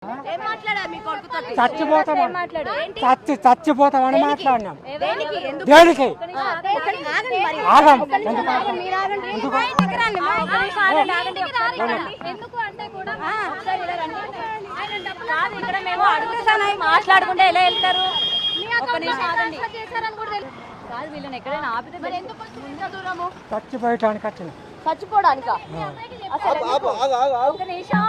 చచ్చిపోతామని మాట్లాడినాం. దేనికి ఆగం మాట్లాడుకుంటే ఎలా వెళ్తారు? కాదు వీళ్ళని ఎక్కడైనా ఆపితే చచ్చిపోయటానికి వచ్చిన చచ్చిపోవడానికా? మాట్లాడండి, ఒక్క నిమిషం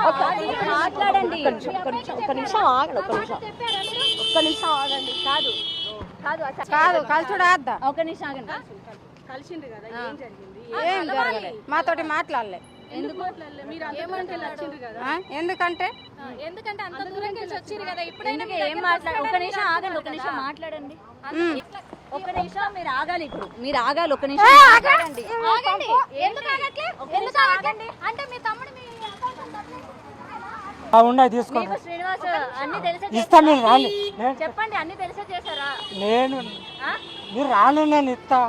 ఆగండి. కాదు కాదు కాదు కలిసిడు అద్దా ఒక నిమిషం ఆగండి. కలిసిండ్రు కదా, ఏం జరిగింది? ఏం జరగలేదు, మాతోటి మాట్లాడలే. ఎందుకు మాట్లాడలే? మీరు ఎందుకంటే అంత దూరం నుంచి వచ్చిర్రు కదా, ఇప్పుడైనా ఏం మాట్లాడ. ఒక నిమిషం ఆగండి, ఒక నిమిషం మాట్లాడండి. ఒక నిమిషం మీరు ఆగాలి, ఇప్పుడు మీరు ఆగాలి. ఒక నిమిషం ఆగండి. అంటే మీ తమ్ముడు తీసుకోండి. శ్రీనివాస్ అన్ని తెలిసే చెప్పండి, అన్ని తెలిసే చేశారా? మీరు రాలే, నేను ఇస్తా.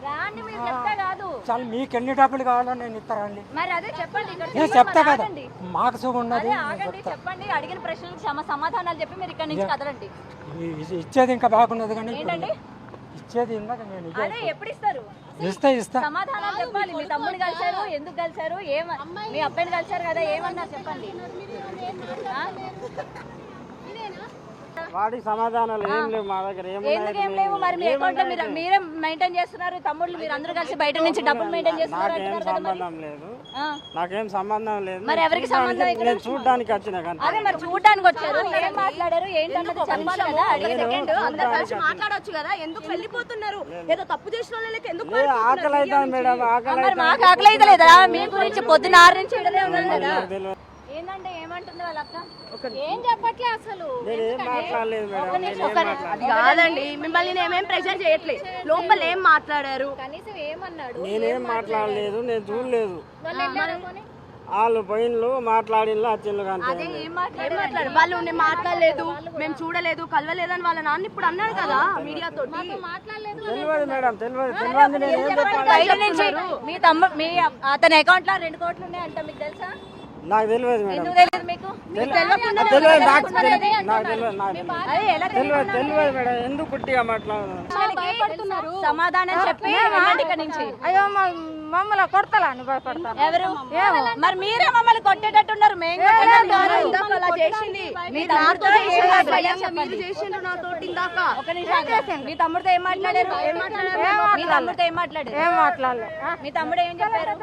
రాండి, మీరు చెప్తే కాదు. చాలా మీకు ఎన్ని డబ్బులు కావాలో నేను ఇస్తారండి. మరి అదే చెప్పండి, నేను చెప్తా కదా, మాకు సుఖం ఉన్నది. ఆగండి, చెప్పండి. అడిగిన ప్రశ్నలకు సమాధానాలు చెప్పి మీరు ఇక్కడ నుంచి కదలండి. ఇచ్చేది ఇంకా బాగున్నది కానీ ఏంటండి ఇచ్చేది ఇందాక నేను అదే ఎప్పుడు ఇస్తారు? ఇస్తా. సమాధానాలు చెప్పాలి. మీ తమ్ముడు కలిశారు, ఎందుకు కలిశారు, మీ అబ్బాయిని కలిశారు కదా, ఏమన్నారు చెప్పండి. వాడికి సమాధానాలు ఏం లేవు మా దగ్గర. ఎందుకు ఏం లేవు? మరి మీ అకౌంట్ లో మీరే మెయింటైన్ చేస్తున్నారు, తమ్ముళ్ళు మీరు అందరూ కలిసి బయట నుంచి డబ్బులు మెయింటైన్ చేస్తున్నారు. నాకేం సంబంధం లేదు. మరి ఎవరికి సంబంధం? నేను చూడడానికి వచ్చిన. అదే మరి చూడడానికి వచ్చారు, ఏం మాట్లాడారు ఏంటంటే చెప్పాలి కదా. సెకండ్ అందరూ కలిసి మాట్లాడొచ్చు కదా, ఎందుకు వెళ్ళిపోతున్నారు? ఏదో తప్పు చేసిన వాళ్ళకి ఎందుకు ఆకలి అవుతాను మేడం, మరి మాకు ఆకలి అయితే లేదా? మీ గురించి పొద్దున్న 6 నుంచి ఇడలే ఉన్నాను కదా. ఏంటంటే ఏమంటుంది వాళ్ళ అక్క? ఏం చెప్పట్లే అసలు. అది కాదండి, మిమ్మల్ని నేనేం ప్రెషర్ చేయట్లేదు. లోపల ఏం మాట్లాడారు? కనీసం ఏమన్నాడు? నేనేం మాట్లాడలేదు, నేను చూడలేదు. వాళ్ళు పోయిన్లు మాట్లాడిన్లు వచ్చిండ్లు కానీ మాట్లాడారు వాళ్ళు. నేను మాట్లాడలేదు, మేము చూడలేదు, కలవలేదు అని వాళ్ళ నాన్న ఇప్పుడు అన్నాడు కదా మీడియా తోటి. తెలియదు మేడం, తెలియదు. మీ తమ్ముడు మీ అతని అకౌంట్ లో 2 కోట్లు ఉన్నాయంట, మీకు తెలుసా? నాకు తెలియదు మేడం. తెలియదు మీకు? తెలియదు మేడం. ఎందుకు పుట్టిగా మాట్లాడుతున్నారు? సమాధానం చెప్పి నుంచి. అయ్యో మమ్మల్ని కొడతాను భయపడతాను. ఎవరు? మరి మీరే మమ్మల్ని కొట్టేటట్టున్నారు. మేము మీ తమ్ముడితో ఏం మాట్లాడారు? మీ తమ్ముడితో ఏం మాట్లాడారు? ఏం మాట్లాడలేదు. మీ తమ్ముడు ఏం చెప్పారు?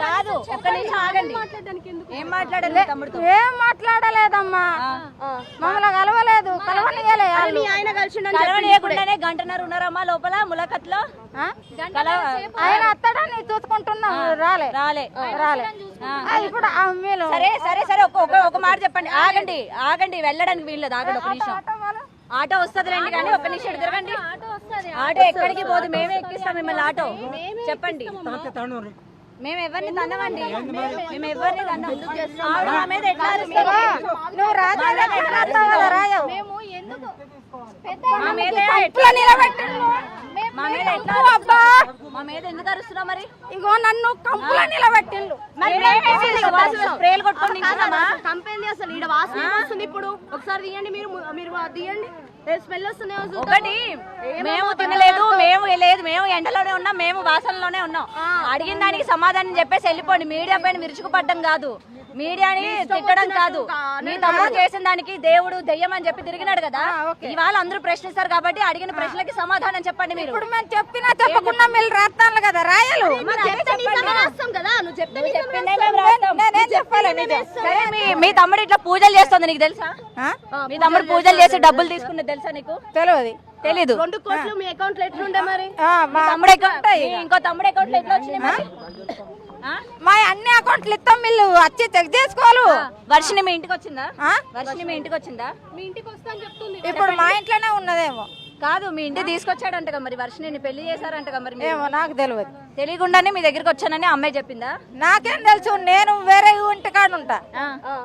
కాదు, ఒక్క నిమిషం ఆగండి. ఏం మాట్లాడారు మీ తమ్ముడితో? ఏం మాట్లాడలేదమ్మా, మమ్మల్ని కలవలేదు, కలవనీయకుండానే గంటన్నర ఉన్నారమ్మా లోపల ములాఖత్లో. ఆయన అత్తడాన్ని చూసుకుంటున్నాం. రాలే ఇప్పుడు సరే సరే సరే, ఒక మాట చెప్పండి. ఆగండి వెళ్ళడానికి వీళ్ళది. ఆగండి ఒక నిమిషం. ఆటో వస్తుందిలేండి కానీ ఒక్క నిమిషం తిరగండి. ఆటో ఎక్కడికి పోదు, మేమే ఎక్కిస్తాం మిమ్మల్ని. ఆటో చెప్పండి. మేము ఎవరిని తన్నమండి, మేము ఎవరిని తన్నం. మా మీద ఎట్లా నువ్వు రాజు మా మీద ఎందుకు అరుస్తున్నావు? మరి ఇంకో నన్ను కంపులో నిలబెట్టిండు. స్ప్రేలు కొట్టుకొని కంపెనీ అసలు ఈడ వాసన వస్తుంది. ఇప్పుడు ఒకసారి తీయండి, మీరు తీయండి. స్మెల్ వస్తుంది. ఒకటి మేము తినలేదు, మేము ఎండలోనే ఉన్నాం, మేము వాసనలోనే ఉన్నాం. అడిగిన దానికి సమాధానం చెప్పేసి వెళ్ళిపోండి. మీడియా పైన విరుచుకుపడ్డం కాదు, మీడియాని తిట్టడం కాదు. మీ తమ్ముడు చేసిన దానికి దేవుడు దెయ్యం అని చెప్పి తిరిగినాడు కదా. ఇవాళ అందరూ ప్రశ్నిస్తారు కాబట్టి అడిగిన ప్రశ్నలకి సమాధానం చెప్పండి. మీరు ఇప్పుడు మేము చెప్పినా చెప్పకుండా మీరు రాస్తాను కదా, రాయలు మీ తమ్ముడు ఇట్లా పూజలు చేస్తుంది, నీకు తెలుసా? మీ తమ్ముడు పూజలు చేసి డబ్బులు తీసుకున్నది తెలుసా నీకు? తెలీదు. 2 కోట్లు మీ అకౌంట్ లో ఎట్లుండే? మరి మా తమ్ముడు అకౌంట్, ఇంకో తమ్ముడు అకౌంట్ లో ఎట్లా వచ్చినాయి? మా అన్ని అకౌంట్లు ఇస్తాం, వీళ్ళు వచ్చి చెక్ చేసుకోవాలి. వర్షిని మీ ఇంటికి వచ్చిందా? వర్షిని మీ ఇంటికి వచ్చిందా? మీ ఇంటికి వస్తా అని చెప్తుంది. ఇప్పుడు మా ఇంట్లోనే ఉన్నదేమో. కాదు, మీ ఇంటికి తీసుకొచ్చాడంటగా. మరి వర్షిని పెళ్లి చేశారంటగా. మరి ఏమో నాకు తెలియదు. తెలియకుండానే మీ దగ్గరికి వచ్చానని అమ్మాయి చెప్పిందా? నాకేం తెలుసు, నేను వేరే ఇంటికాడ ఉంటా.